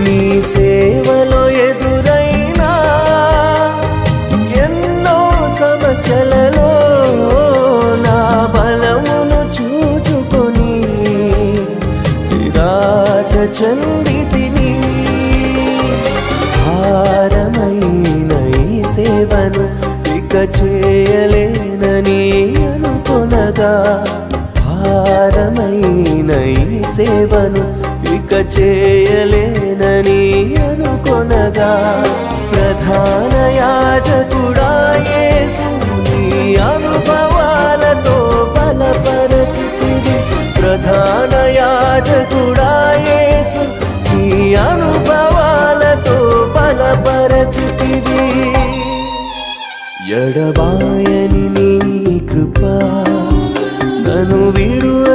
నీ సేవలో ఎదురైనా ఎన్నో సమస్యలలో నా బలమును చూచుకొని నిరాశ చెందితిని. భారమైన ఈ సేవను ఇక చేయలేనని అనుకొనగా, భారమైన ఈ సేవను ఇక చేయలేనని అనుకొనగా, ప్రధాన యాజకుడా యేసు నీ అనుభవాలతో బలపరచితివి. ప్రధాన యాజకుడా యేసు నీ అనుభవాలతో బలపరచితివి. ఎడబాయని నీ కృప నన్ను విడువ